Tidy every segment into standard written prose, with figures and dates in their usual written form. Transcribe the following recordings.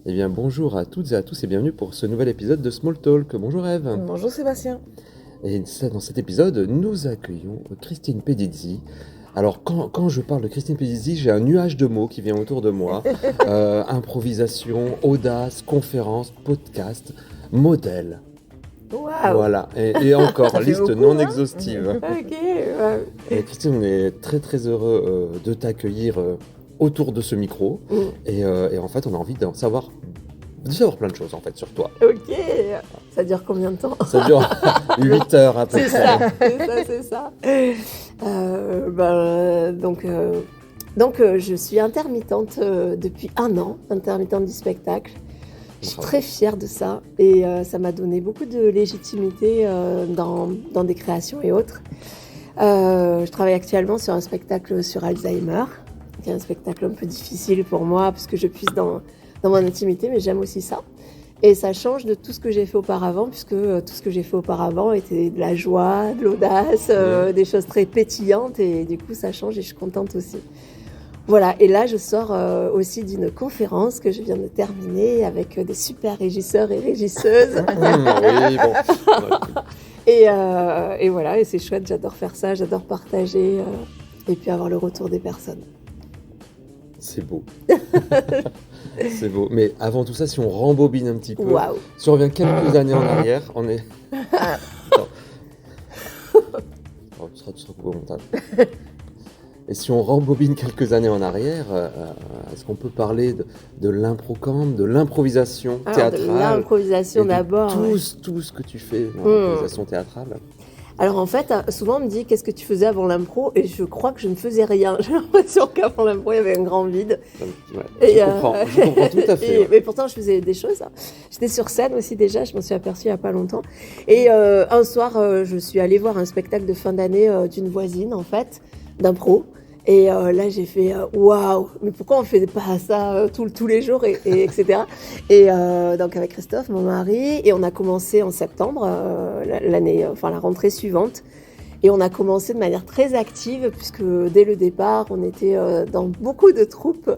Eh bien, bonjour à toutes et à tous et bienvenue pour ce nouvel épisode de Small Talk. Bonjour Ève. Bonjour Sébastien. Et dans cet épisode, nous accueillons Christine Pedizzi. Alors, quand je parle de Christine Pedizzi, j'ai un nuage de mots qui vient autour de moi. Improvisation, audace, conférence, podcast, modèle. Waouh. Voilà, et encore, liste beaucoup, non hein. exhaustive. Ok, ouais. Et Christine, on est très très heureux de t'accueillir autour de ce micro. Et en fait, on a envie de savoir plein de choses en fait sur toi. Ok, ça dure combien de temps? Ça dure 8 heures à peu C'est près. c'est ça. Donc, je suis intermittente depuis 1 an, intermittente du spectacle. Je suis Bravo. très fière de ça et ça m'a donné beaucoup de légitimité dans des créations et autres. Je travaille actuellement sur un spectacle sur Alzheimer, qui est un spectacle un peu difficile pour moi parce que je puise dans mon intimité, mais j'aime aussi ça. Et ça change de tout ce que j'ai fait auparavant, puisque tout ce que j'ai fait auparavant était de la joie, de l'audace, des choses très pétillantes, et du coup ça change et je suis contente aussi. Voilà, et là je sors aussi d'une conférence que je viens de terminer avec des super régisseurs et régisseuses. Oui, bon. Et voilà, et c'est chouette, j'adore faire ça, j'adore partager et puis avoir le retour des personnes. C'est beau. C'est beau. Mais avant tout ça, si on rembobine un petit peu, Waouh. si on revient quelques années en arrière, on est... Attends. Oh, tu seras coupé au montage. Et si on rembobine quelques années en arrière, est-ce qu'on peut parler de l'impro-camp, de l'improvisation Alors, théâtrale? de l'improvisation et de d'abord. Ouais. tout ce que tu fais dans l'improvisation théâtrale. Alors en fait, souvent on me dit qu'est-ce que tu faisais avant l'impro, et je crois que je ne faisais rien. J'ai l'impression qu'avant l'impro il y avait un grand vide. Ouais, Et, je comprends tout à fait. Mais pourtant je faisais des choses. J'étais sur scène aussi déjà, je m'en suis aperçue il n'y a pas longtemps. Et un soir, je suis allée voir un spectacle de fin d'année d'une voisine en fait, d'impro. Et là j'ai fait waouh, mais pourquoi on fait pas ça tous les jours et etc. Et donc avec Christophe, mon mari, et on a commencé en septembre la rentrée suivante, et on a commencé de manière très active puisque dès le départ on était dans beaucoup de troupes,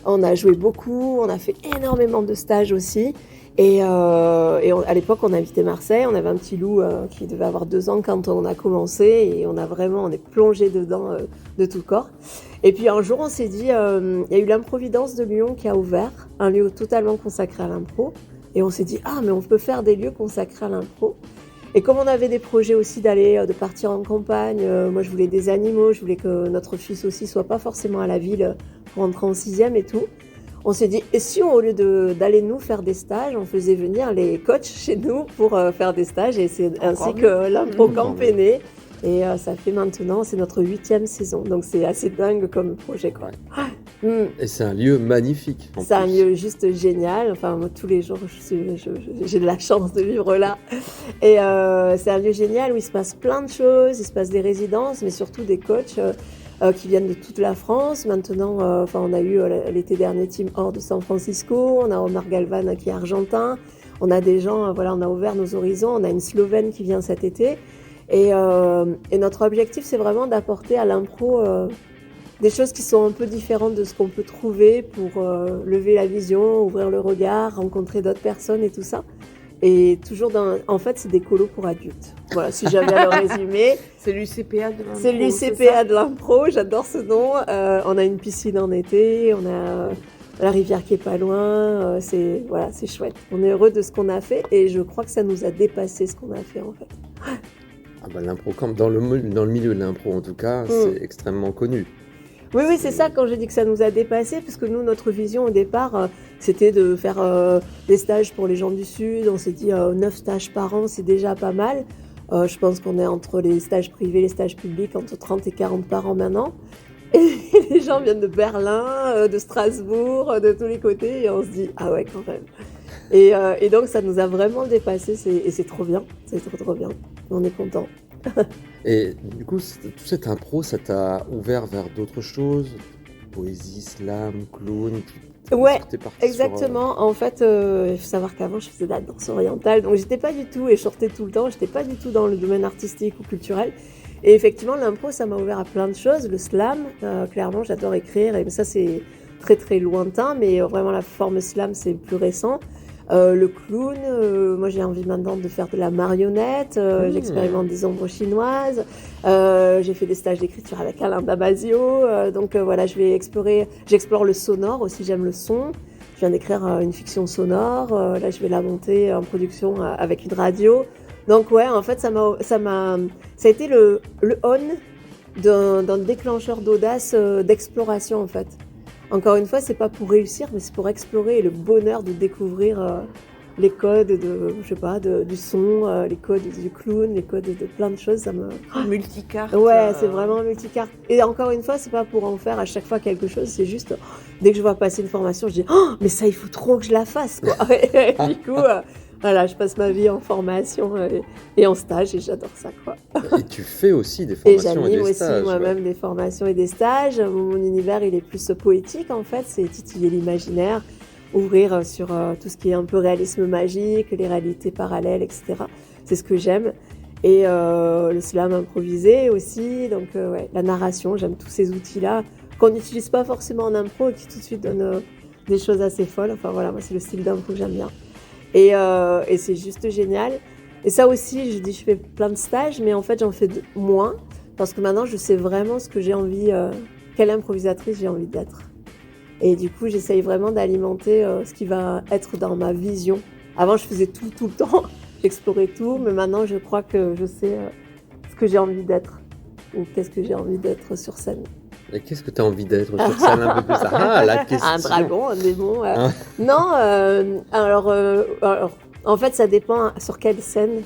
on a joué beaucoup, on a fait énormément de stages aussi. À l'époque, on habitait Marseille, on avait un petit loup qui devait avoir 2 ans quand on a commencé, et on est plongé dedans de tout corps. Et puis un jour, on s'est dit, il y a eu l'Improvidence de Lyon qui a ouvert, un lieu totalement consacré à l'impro, et on s'est dit, ah mais on peut faire des lieux consacrés à l'impro. Et comme on avait des projets aussi de partir en campagne, moi je voulais des animaux, je voulais que notre fils aussi soit pas forcément à la ville pour entrer en 6e et tout. On s'est dit, et si au lieu d'aller nous faire des stages, on faisait venir les coachs chez nous pour faire des stages, et c'est ainsi que l'Impro-Camp est né. Et ça fait maintenant, c'est notre 8e saison, donc c'est assez dingue comme projet, quoi. Et c'est un lieu magnifique. C'est un lieu juste génial. Enfin, moi, tous les jours, j'ai de la chance de vivre là. Et c'est un lieu génial où il se passe plein de choses. Il se passe des résidences, mais surtout des coachs qui viennent de toute la France. Maintenant, on a eu l'été dernier Team Or de San Francisco. On a Omar Galvan qui est argentin. On a des gens, on a ouvert nos horizons. On a une Slovène qui vient cet été. Et notre objectif, c'est vraiment d'apporter à l'impro des choses qui sont un peu différentes de ce qu'on peut trouver pour lever la vision, ouvrir le regard, rencontrer d'autres personnes et tout ça. Et toujours en fait, c'est des colos pour adultes. Voilà, si j'avais à le résumer. C'est l'UCPA de l'impro. C'est l'UCPA de l'impro, j'adore ce nom. On a une piscine en été, on a la rivière qui est pas loin. C'est chouette. On est heureux de ce qu'on a fait, et je crois que ça nous a dépassé ce qu'on a fait en fait. Ah bah, l'impro-camp, dans le milieu de l'impro en tout cas, c'est extrêmement connu. Oui, c'est ça quand j'ai dit que ça nous a dépassé, parce que nous, notre vision au départ, c'était de faire des stages pour les gens du Sud. On s'est dit 9 stages par an, c'est déjà pas mal. Je pense qu'on est entre les stages privés et les stages publics, entre 30 et 40 par an maintenant. Et les gens viennent de Berlin, de Strasbourg, de tous les côtés, et on se dit, ah ouais, quand même. Et donc, ça nous a vraiment dépassé. Et c'est trop bien. C'est trop bien. On est content. Et du coup, tout cette impro, ça t'a ouvert vers d'autres choses? Poésie, slam, clown? Ouais, T'es parti exactement. En fait, il faut savoir qu'avant, je faisais de la danse orientale. Donc, j'étais pas du tout, et je sortais tout le temps, j'étais pas du tout dans le domaine artistique ou culturel. Et effectivement, l'impro, ça m'a ouvert à plein de choses. Le slam, clairement, j'adore écrire. Et ça, c'est très, très lointain. Mais vraiment, la forme slam, c'est plus récent. Le clown, moi, j'ai envie maintenant de faire de la marionnette. J'expérimente des ombres chinoises. J'ai fait des stages d'écriture avec Alain Damasio. Donc, voilà, j'explore le sonore aussi. J'aime le son. Je viens d'écrire une fiction sonore. Là, je vais la monter en production avec une radio. Donc ouais, en fait, ça a été le on d'un déclencheur d'audace, d'exploration en fait. Encore une fois, c'est pas pour réussir, mais c'est pour explorer et le bonheur de découvrir les codes du son, les codes du clown, les codes de plein de choses. Multicarte. Ouais, c'est vraiment multicarte. Et encore une fois, c'est pas pour en faire à chaque fois quelque chose, c'est juste dès que je vois passer une formation, je dis mais ça, il faut trop que je la fasse quoi. Et du coup. Voilà, je passe ma vie en formation et en stage et j'adore ça, quoi. Et tu fais aussi des formations et des stages. Et j'anime aussi moi-même des formations et des stages. Mon univers, il est plus poétique, en fait. C'est titiller l'imaginaire, ouvrir sur tout ce qui est un peu réalisme magique, les réalités parallèles, etc. C'est ce que j'aime. Et le slam improvisé aussi. Donc, ouais, la narration, j'aime tous ces outils-là qu'on n'utilise pas forcément en impro et qui tout de suite donnent des choses assez folles. Enfin, voilà, moi, c'est le style d'impro que j'aime bien. Et c'est juste génial. Et ça aussi, je fais plein de stages, mais en fait, j'en fais moins parce que maintenant, je sais vraiment ce que j'ai envie, quelle improvisatrice j'ai envie d'être. Et du coup, j'essaye vraiment d'alimenter ce qui va être dans ma vision. Avant, je faisais tout le temps, j'explorais tout, mais maintenant, je crois que je sais ce que j'ai envie d'être ou qu'est-ce que j'ai envie d'être sur scène. Et qu'est-ce que tu as envie d'être sur scène un peu plus? Ah, la question. Un dragon, un démon. Non, alors, en fait, ça dépend sur quelle scène.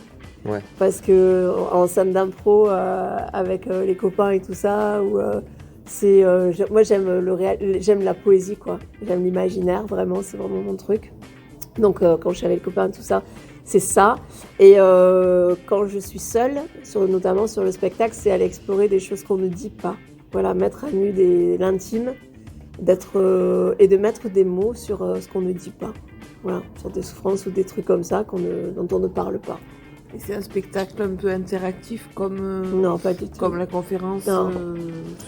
Ouais. Parce que en scène d'impro, avec les copains et tout ça, moi j'aime la poésie, quoi. J'aime l'imaginaire, vraiment, c'est vraiment mon truc. Donc, quand je suis avec les copains et tout ça, c'est ça. Et quand je suis seule, notamment sur le spectacle, c'est aller explorer des choses qu'on ne dit pas. Voilà, mettre à nu l'intime, et de mettre des mots sur ce qu'on ne dit pas. Voilà, sur des souffrances ou des trucs comme ça dont on ne parle pas. Et c'est un spectacle un peu interactif comme non, pas du tout. Comme la conférence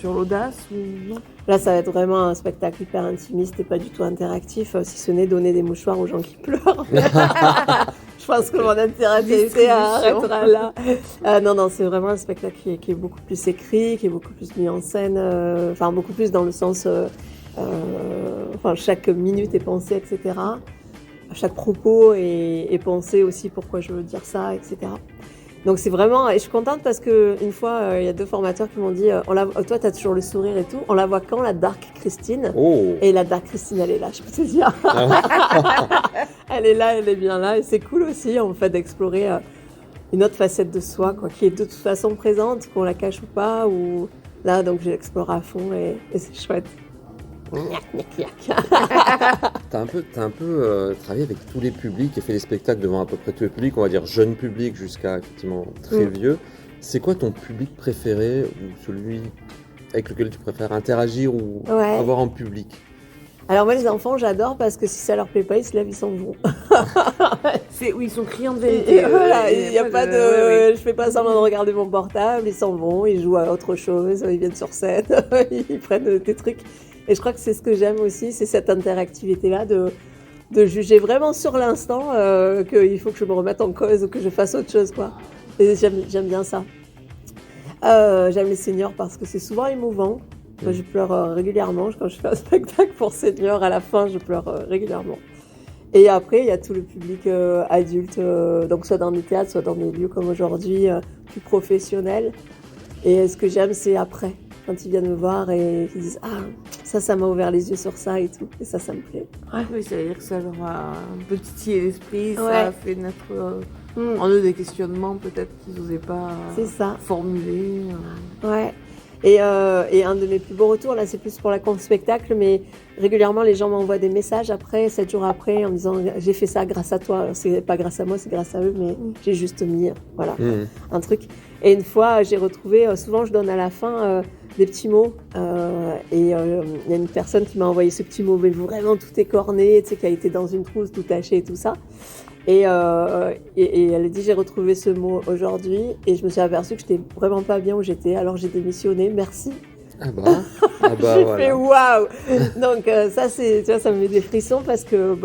sur l'audace ou non? Là, ça va être vraiment un spectacle hyper intimiste et pas du tout interactif, si ce n'est donner des mouchoirs aux gens qui pleurent. Je pense que mon interactivité arrêtera là. Non, c'est vraiment un spectacle qui est beaucoup plus écrit, qui est beaucoup plus mis en scène, beaucoup plus dans le sens, chaque minute est pensée, etc. Chaque propos est pensé aussi pourquoi je veux dire ça, etc. Donc c'est vraiment, et je suis contente parce qu'une fois, il y a 2 formateurs qui m'ont dit, toi t'as toujours le sourire et tout, on la voit quand, la Dark Christine? Et la Dark Christine, elle est là, je peux te dire. Elle est là, elle est bien là, et c'est cool aussi en fait d'explorer une autre facette de soi, quoi, qui est de toute façon présente, qu'on la cache ou pas, ou là, donc j'explore à fond et c'est chouette. T'as un peu travaillé avec tous les publics et fait des spectacles devant à peu près tous les publics, on va dire jeune public jusqu'à effectivement très vieux. C'est quoi ton public préféré ou celui avec lequel tu préfères interagir ou avoir en public? Alors moi les enfants j'adore parce que si ça leur plaît pas ils se lèvent, ils s'en vont. Ils sont criants de vérité. Voilà, il y a pas de, je fais pas semblant de regarder mon portable, ils s'en vont, ils jouent à autre chose, ils viennent sur scène, ils prennent des trucs. Et je crois que c'est ce que j'aime aussi, c'est cette interactivité-là de juger vraiment sur l'instant qu'il faut que je me remette en cause ou que je fasse autre chose, quoi. Et j'aime bien ça. J'aime les seniors parce que c'est souvent émouvant. Moi, je pleure régulièrement. Quand je fais un spectacle pour seniors, à la fin, je pleure régulièrement. Et après, il y a tout le public adulte, donc soit dans des théâtres, soit dans des lieux comme aujourd'hui, plus professionnels. Et ce que j'aime, c'est après. Quand ils viennent me voir et qu'ils disent « Ah, ça m'a ouvert les yeux sur ça et tout. » Et ça me plaît. Ouais. Oui, ça veut dire que ça leur a un peu titillé l'esprit, ça a fait naître en eux des questionnements peut-être qu'ils n'osaient pas formuler. Ouais. Et un de mes plus beaux retours, là, c'est plus pour la compte spectacle, mais régulièrement, les gens m'envoient des messages après, 7 jours après, en me disant « j'ai fait ça grâce à toi ». C'est pas grâce à moi, c'est grâce à eux, mais j'ai juste mis, voilà, un truc. Et une fois, j'ai retrouvé, souvent je donne à la fin des petits mots, et il y a une personne qui m'a envoyé ce petit mot, mais vraiment tout écorné, tu sais, qui a été dans une trousse, tout taché et tout ça. Et elle a dit j'ai retrouvé ce mot aujourd'hui et je me suis aperçue que j'étais vraiment pas bien où j'étais, alors j'ai démissionné, merci. Ah bah J'ai voilà. fait waouh. Donc ça c'est, tu vois, ça me met des frissons parce que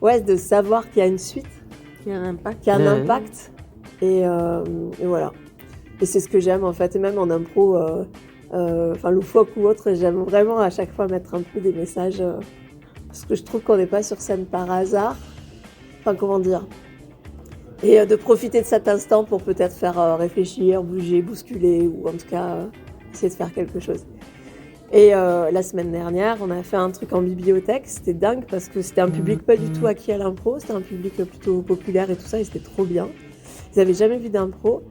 ouais, de savoir qu'il y a une suite, Qui a un impact. qu'il y a un impact et voilà. Et c'est ce que j'aime en fait, et même en impro, loufoque ou autre, j'aime vraiment à chaque fois mettre un peu des messages parce que je trouve qu'on n'est pas sur scène par hasard. Enfin, comment dire. Et de profiter de cet instant pour peut-être faire réfléchir, bouger, bousculer, ou en tout cas essayer de faire quelque chose. Et la semaine dernière, on a fait un truc en bibliothèque, c'était dingue parce que c'était un public pas du tout acquis à l'impro, c'était un public plutôt populaire et tout ça, et c'était trop bien. Ils n'avaient jamais vu d'impro,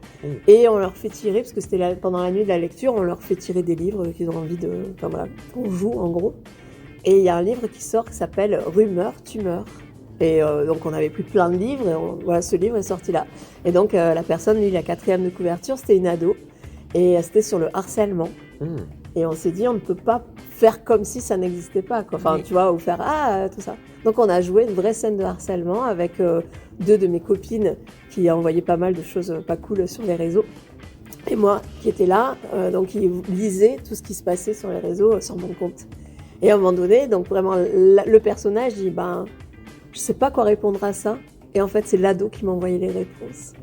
et on leur fait tirer, parce que c'était pendant la nuit de la lecture, on leur fait tirer des livres qu'ils ont envie de... Enfin voilà, qu'on joue en gros. Et il y a un livre qui sort qui s'appelle « Rumeur, tu meurs ». Et donc on avait pris plein de livres et voilà, ce livre est sorti là. Et donc la personne, lui, la 4e de couverture, c'était une ado et c'était sur le harcèlement. Et on s'est dit on ne peut pas faire comme si ça n'existait pas, quoi. Enfin tu vois, ou faire tout ça. Donc on a joué une vraie scène de harcèlement avec 2 de mes copines qui envoyaient pas mal de choses pas cool sur les réseaux. Et moi qui étais là, donc qui lisais tout ce qui se passait sur les réseaux sur mon compte. Et à un moment donné, donc vraiment le personnage dit je sais pas quoi répondre à ça. Et en fait, c'est l'ado qui m'a envoyé les réponses.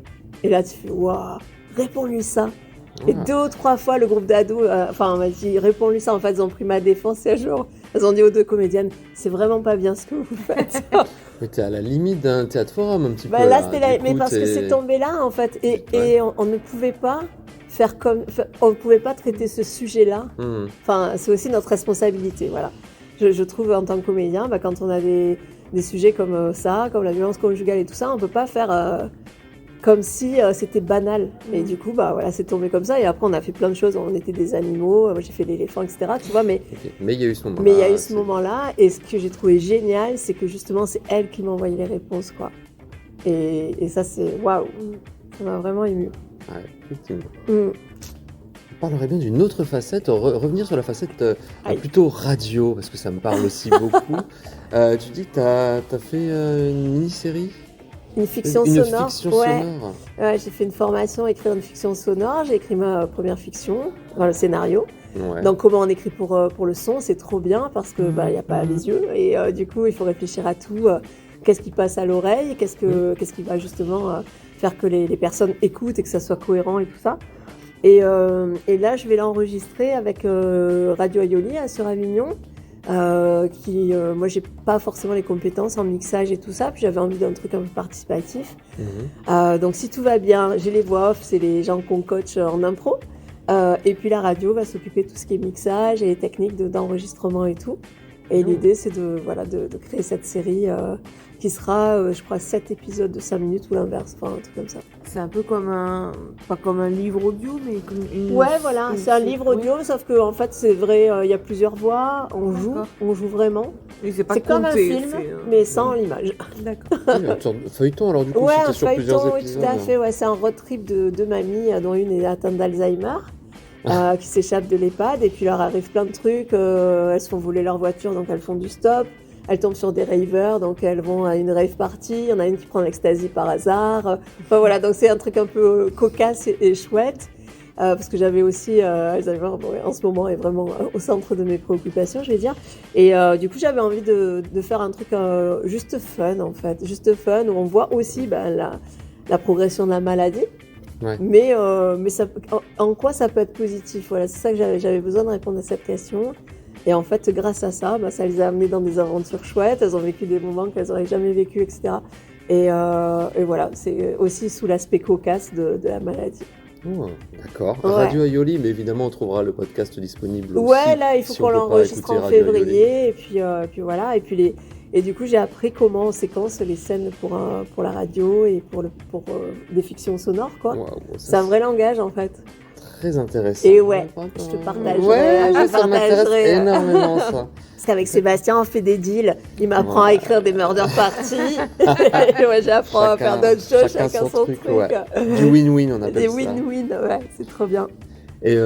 Et là, tu fais, waouh, réponds-lui ça. Et 2 ou 3 fois, le groupe d'ados, on m'a dit, réponds-lui ça. En fait, ils ont pris ma défense et un jour, elles ont dit aux 2 comédiennes, c'est vraiment pas bien ce que vous faites. Mais t'es à la limite d'un théâtre forum un petit peu. Là, c'était mais parce que c'est tombé là, en fait. Et on ne pouvait pas faire comme, on ne pouvait pas traiter ce sujet-là. Enfin, c'est aussi notre responsabilité, voilà. Je trouve, en tant que comédien, quand on a des sujets comme ça, comme la violence conjugale et tout ça, on peut pas faire comme si c'était banal. Et du coup, voilà, c'est tombé comme ça. Et après, on a fait plein de choses. On était des animaux. J'ai fait l'éléphant, etc. Tu vois, mais il y a eu ce moment-là. Mais il y a eu ce moment-là. Et ce que j'ai trouvé génial, c'est que justement, c'est elle qui m'a envoyé les réponses, quoi. Et ça, c'est waouh. Ça m'a vraiment émue. Ouais, effectivement. On parlerait bien d'une autre facette, revenir sur la facette plutôt radio, parce que ça me parle aussi beaucoup. Tu dis que tu as fait une mini-série ? Une fiction Une sonore. fiction sonore. Ouais, j'ai fait une formation à écrire une fiction sonore. J'ai écrit ma première fiction, le scénario. Ouais. Donc comment on écrit pour le son, c'est trop bien parce que y a pas les yeux et du coup il faut réfléchir à tout. Qu'est-ce qui passe à l'oreille, qu'est-ce qui va justement faire que les personnes écoutent et que ça soit cohérent et tout ça. Et là, je vais l'enregistrer avec Radio Aioli sur Avignon, moi, j'ai pas forcément les compétences en mixage et tout ça, puis j'avais envie d'un truc un peu participatif. Donc, si tout va bien, j'ai les voix off, c'est les gens qu'on coach en impro. Et puis, la radio va s'occuper de tout ce qui est mixage et les techniques d'enregistrement et tout. Et l'idée, c'est de créer cette série qui sera, je crois, 7 épisodes de 5 minutes ou l'inverse, enfin un truc comme ça. C'est un peu comme pas comme un livre audio, mais comme une... Ouais, voilà, c'est un livre audio, sauf que en fait, c'est vrai, il y a plusieurs voix, on joue vraiment. Oui, c'est comme un film, mais sans l'image. D'accord. Oui, une sorte de feuilleton, alors du coup, c'était sur plusieurs épisodes. Oui, tout à fait, ouais, c'est un road trip de 2 mamies, dont une est atteinte d'Alzheimer. Qui s'échappent de l'EHPAD et puis leur arrive plein de trucs, elles se font voler leur voiture donc elles font du stop, elles tombent sur des ravers donc elles vont à une rave party, il y en a une qui prend l'ecstasy par hasard, enfin voilà, donc c'est un truc un peu cocasse et chouette parce que j'avais aussi Alzheimer en ce moment est vraiment au centre de mes préoccupations, je vais dire, et du coup j'avais envie de faire un truc juste fun en fait, juste fun où on voit aussi la progression de la maladie. Ouais. Mais ça, en quoi ça peut être positif? Voilà, c'est ça que j'avais besoin de répondre à cette question. Et en fait, grâce à ça, ça les a amenées dans des aventures chouettes. Elles ont vécu des moments qu'elles n'auraient jamais vécu, etc. Et voilà, c'est aussi sous l'aspect cocasse de la maladie. Oh, d'accord. Ouais. Radio Aioli, mais évidemment, on trouvera le podcast disponible aussi. Ouais, là, il faut qu'on l'enregistre en février. Aioli. Et puis voilà. Et du coup, j'ai appris comment on séquence les scènes pour la radio et pour des fictions sonores, quoi. Wow, c'est un vrai langage, en fait. très intéressant. Et ouais, je te partagerai. Ouais, je ça m'intéresse partagerai. énormément ça. Parce qu'avec Sébastien, on fait des deals. Il m'apprend à écrire des murder parties. Et moi, j'apprends à faire d'autres choses. Chacun son truc. Ouais. Du win-win, on appelle Des ça. win-win, ouais, c'est trop bien. Et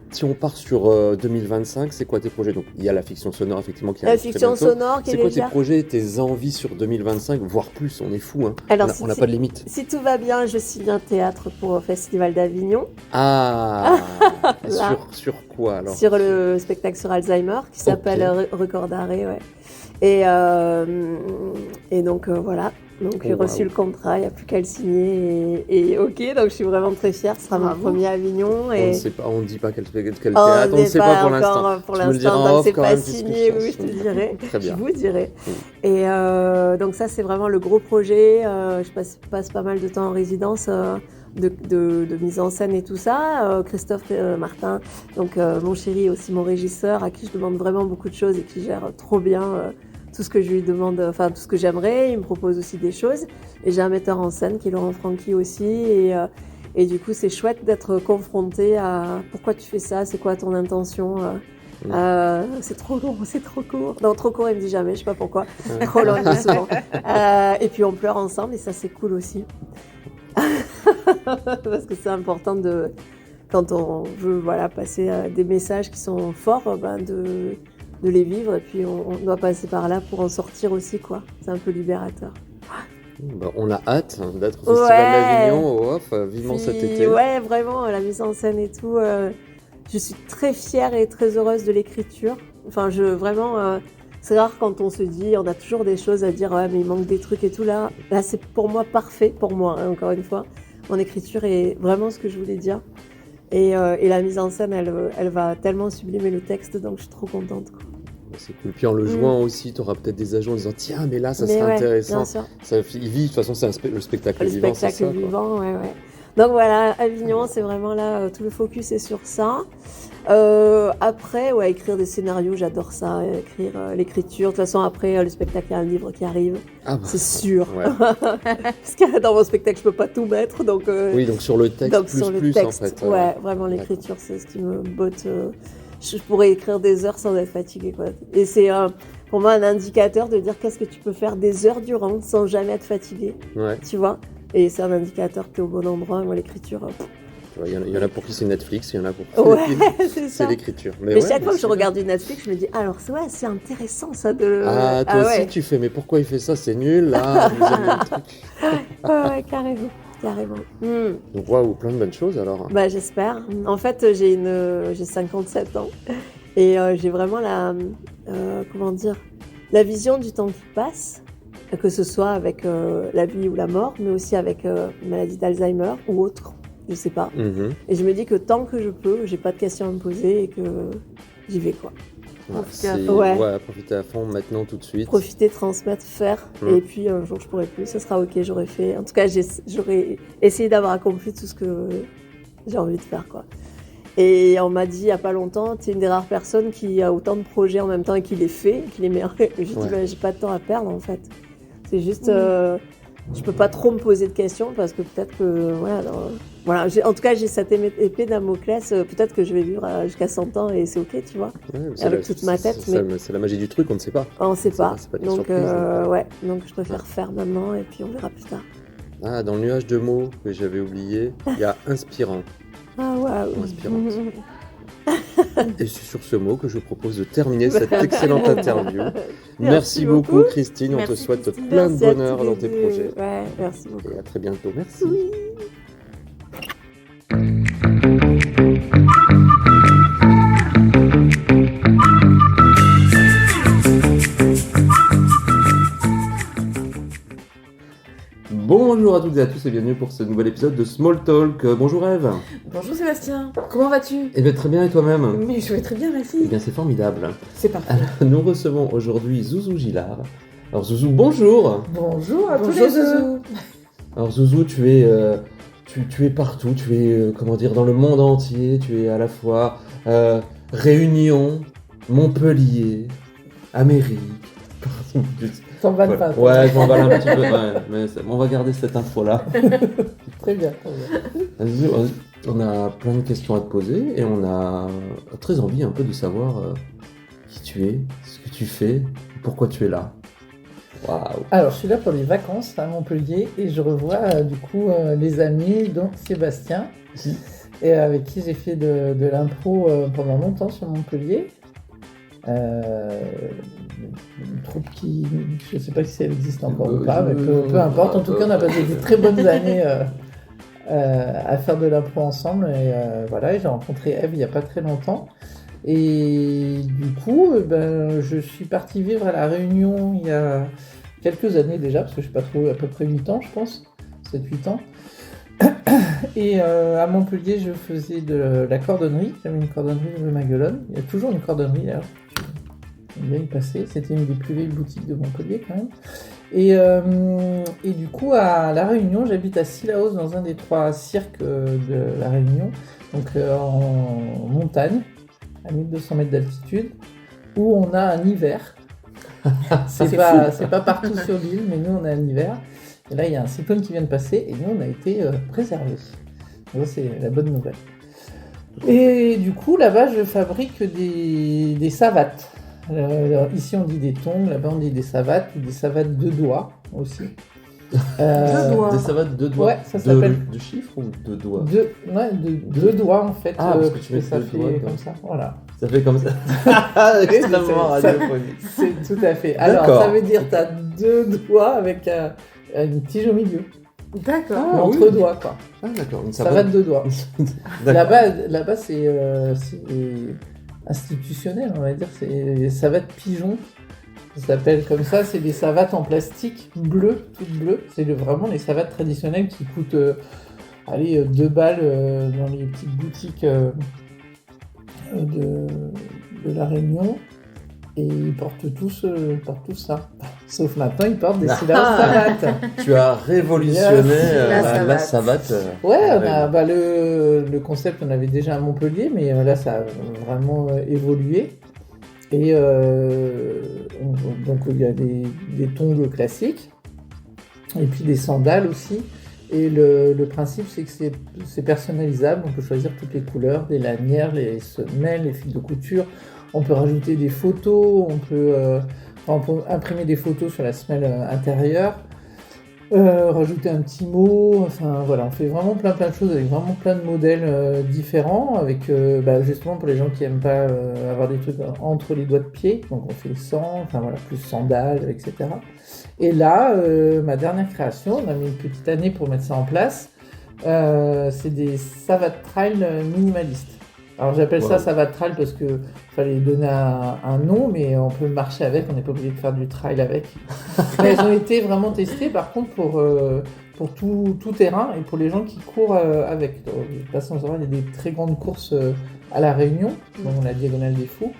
si on part sur 2025, c'est quoi tes projets? Donc, il y a la fiction sonore, effectivement, qui arrive La fiction très bientôt. sonore qui est C'est quoi tes déjà... projets, tes envies sur 2025, voire plus? On est fou, hein. Alors, On n'a pas de limite. Si tout va bien, je signe un théâtre pour le Festival d'Avignon. Ah Là. sur quoi alors? Sur le spectacle sur Alzheimer qui s'appelle Record d'arrêt, ouais. Et donc voilà. Donc j'ai reçu le contrat, il n'y a plus qu'à le signer et ok, donc je suis vraiment très fière, ce sera mon premier Avignon. Et... On ne dit pas quel théâtre, on ne sait pas pour l'instant. Pour l'instant, donc c'est pas signé, oui, je te dirai. Très bien. Je vous dirai. Et donc ça, c'est vraiment le gros projet. Je passe pas mal de temps en résidence de mise en scène et tout ça. Christophe Martin, donc mon chéri et aussi mon régisseur, à qui je demande vraiment beaucoup de choses et qui gère trop bien tout ce que je lui demande, enfin tout ce que j'aimerais. Il me propose aussi des choses. Et j'ai un metteur en scène qui est Laurent Franchi aussi. Et du coup, c'est chouette d'être confronté à pourquoi tu fais ça, c'est quoi ton intention. C'est trop long, c'est trop court. Non, trop court, il me dit jamais, je sais pas pourquoi. Trop long, il me dit souvent. Et puis on pleure ensemble et ça, c'est cool aussi. Parce que c'est important quand on veut passer des messages qui sont forts, de les vivre et puis on doit passer par là pour en sortir aussi, quoi. C'est un peu libérateur. On a hâte d'être au Festival d'Avignon, au off, vivement cet été. Ouais, vraiment, la mise en scène et tout. Je suis très fière et très heureuse de l'écriture. Enfin, c'est rare quand on se dit, on a toujours des choses à dire, ouais, mais il manque des trucs et tout. Là c'est pour moi parfait, pour moi, hein, encore une fois. Mon écriture est vraiment ce que je voulais dire. Et la mise en scène, elle va tellement sublimer le texte, donc je suis trop contente, quoi. C'est cool. Puis en le jouant aussi, tu auras peut-être des agents en disant tiens, mais là, ça serait intéressant. Bien sûr. Il vit, de toute façon, c'est le spectacle vivant. Le spectacle vivant, ouais. Donc voilà, Avignon, c'est vraiment là, tout le focus est sur ça. Après, écrire des scénarios, j'adore ça, écrire l'écriture. De toute façon, après, le spectacle, il y a un livre qui arrive, c'est sûr. Ouais. Parce que dans mon spectacle, je peux pas tout mettre, donc... Oui, donc sur le texte, en fait. Ouais, vraiment, l'écriture, c'est ce qui me botte. Je pourrais écrire des heures sans être fatiguée, quoi. Et c'est pour moi un indicateur de dire qu'est-ce que tu peux faire des heures durant sans jamais être fatigué, tu vois. Et c'est un indicateur que tu es au bon endroit. Moi, l'écriture... Il y en a pour qui c'est Netflix, il y en a pour qui c'est l'écriture. Mais chaque fois que je regarde du Netflix, je me dis, alors c'est intéressant ça de... Toi aussi tu fais, mais pourquoi il fait ça, c'est nul, là, vous aimez le truc. Ouais, carrément. Donc waouh, plein de bonnes choses alors. J'espère. En fait, j'ai 57 ans et j'ai vraiment la vision du temps qui passe, que ce soit avec la vie ou la mort, mais aussi avec la maladie d'Alzheimer ou autre, je sais pas. Et je me dis que tant que je peux, j'ai pas de questions à me poser et que j'y vais, quoi. Profiter à fond maintenant, tout de suite. Profiter, transmettre, faire. Et puis un jour je pourrai plus, ce sera ok, j'aurai fait. En tout cas, j'aurais essayé d'avoir accompli tout ce que j'ai envie de faire, quoi. Et on m'a dit il y a pas longtemps, tu es une des rares personnes qui a autant de projets en même temps et qui les fait, qui les met. J'ai dit j'ai pas de temps à perdre en fait. C'est juste, je peux pas trop me poser de questions parce que peut-être que en tout cas j'ai cette épée Damoclès, peut-être que je vais vivre jusqu'à 100 ans et c'est ok, tu vois, avec toute ma tête. C'est la magie du truc, on ne sait pas. On ne sait pas. Donc donc je préfère faire maintenant et puis on verra plus tard. Dans le nuage de mots que j'avais oublié, il y a inspirant. Ah waouh. Inspirante. Et c'est sur ce mot que je propose de terminer cette excellente interview. Merci beaucoup Christine, on te souhaite plein de bonheur dans tes projets. Ouais, merci beaucoup. Et à très bientôt, merci. Oui. Bonjour à toutes et à tous et bienvenue pour ce nouvel épisode de Small Talk. Bonjour Ève. Bonjour Sébastien, comment vas-tu? Eh bien très bien, et toi-même? Mais je vais très bien, merci. Eh bien c'est formidable. C'est parfait. Alors, nous recevons aujourd'hui Zouzou Gillard. Alors Zouzou, bonjour. Bonjour à tous les Zouzou. Alors Zouzou, tu es partout, tu es dans le monde entier, tu es à la fois Réunion, Montpellier, Amérique, T'en vas Voilà. pas. toi. Ouais, je m'emballe un petit peu, ouais, mais on va garder cette info-là. Très bien, très bien. Vas-y, on a plein de questions à te poser et on a très envie un peu de savoir qui tu es, ce que tu fais, pourquoi tu es là. Waouh. Alors, je suis là pour les vacances à Montpellier et je revois du coup les amis, dont Sébastien, et avec qui j'ai fait de l'impro pendant longtemps sur Montpellier. Une troupe qui, je ne sais pas si elle existe encore ou pas, mais peu importe. En tout cas, on a passé des très bonnes années à faire de l'impro ensemble. Et voilà, et j'ai rencontré Eve il n'y a pas très longtemps. Et du coup, je suis parti vivre à La Réunion il y a quelques années déjà, parce que je ne sais pas trop, à peu près 8 ans, je pense, 7-8 ans. Et à Montpellier, je faisais de la cordonnerie. J'avais une cordonnerie rue Maguelone. Il y a toujours une cordonnerie d'ailleurs. J'aime bien y passer. C'était une des plus vieilles boutiques de Montpellier quand même. Et du coup, à La Réunion, j'habite à Sillaos, dans un des 3 cirques de La Réunion, donc en montagne, à 1200 mètres d'altitude, où on a un hiver. C'est pas partout sur l'île, mais nous on a un hiver. Et là, il y a un cyclone qui vient de passer, et nous on a été préservés. Donc, ça, c'est la bonne nouvelle. Et du coup, là-bas, je fabrique des savates. Ici, on dit des tongs, là-bas, on dit des savates 2 doigts aussi. 2 doigts. Des savates 2 doigts. Ouais, ça s'appelle. De chiffres ou 2 doigts? Deux doigts en fait. Ah, parce que tu mets ça 2 fait doigts, comme ça. Voilà. Ça fait comme ça. Extrêmement radiophonique. C'est tout à fait. Alors, D'accord. ça veut dire que tu as 2 doigts avec une tige au milieu. D'accord. Ah, Entre oui. doigts, quoi. Ah, d'accord. Une Savate 2 doigts. D'accord. Là-bas c'est institutionnel, on va dire. C'est les savates pigeons. Ça s'appelle comme ça. C'est des savates en plastique bleues, toutes bleues. C'est vraiment les savates traditionnelles qui coûtent 2 balles dans les petites boutiques de La Réunion. Et ils portent tous ça. Sauf maintenant, ils portent des Sillaos savates. Tu as révolutionné La savate. la savate. Ouais, le concept, on avait déjà à Montpellier, mais là, ça a vraiment évolué. Et donc, il y a des tongs classiques, et puis des sandales aussi. Et le principe, c'est que c'est personnalisable. On peut choisir toutes les couleurs, des lanières, les semelles, les fils de couture. On peut rajouter des photos, on peut imprimer des photos sur la semelle intérieure, rajouter un petit mot, enfin voilà, on fait vraiment plein de choses avec vraiment plein de modèles différents, avec justement pour les gens qui n'aiment pas avoir des trucs entre les doigts de pied, donc on fait sans, enfin voilà, plus sandales, etc. Et là, ma dernière création, on a mis une petite année pour mettre ça en place, c'est des savates trail minimalistes. Alors j'appelle ça savate trail parce que fallait donner un nom, mais on peut marcher avec, on n'est pas obligé de faire du trail avec. Mais elles ont été vraiment testées par contre pour tout terrain et pour les gens qui courent avec. De toute façon, il y a des très grandes courses à La Réunion, dont la Diagonale des Fous.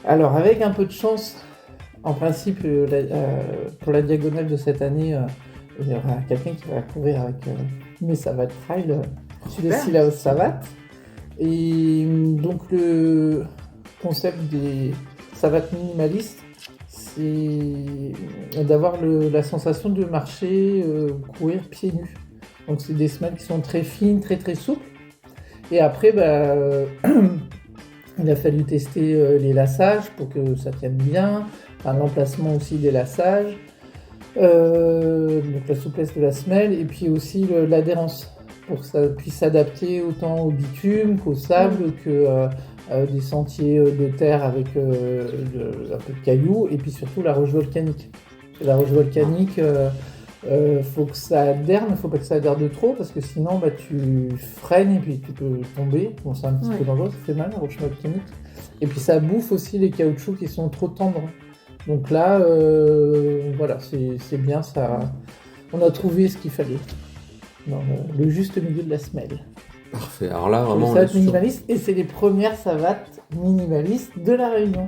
Alors avec un peu de chance, en principe, pour la Diagonale de cette année, il y aura quelqu'un qui va courir avec mes savates trail sur les Sillaos savates. Et donc le concept des savates minimalistes, c'est d'avoir la sensation de marcher, courir pieds nus. Donc c'est des semelles qui sont très fines, très très souples. Et après, il a fallu tester les lassages pour que ça tienne bien, l'emplacement aussi des lassages, donc la souplesse de la semelle, et puis aussi l'adhérence, pour que ça puisse s'adapter autant au bitume qu'au sable, que des sentiers de terre avec un peu de cailloux, et puis surtout la roche volcanique. La roche volcanique, faut que ça adhère, mais il ne faut pas que ça adhère de trop, parce que sinon tu freines et puis tu peux tomber. Bon, c'est un petit peu dangereux, ça fait mal la roche volcanique. Et puis ça bouffe aussi les caoutchoucs qui sont trop tendres. Donc là, voilà, c'est bien, ça. On a trouvé ce qu'il fallait. Dans le juste milieu de la semelle. Parfait. Alors là, vraiment, savates minimalistes, et c'est les premières savates minimalistes de La Réunion.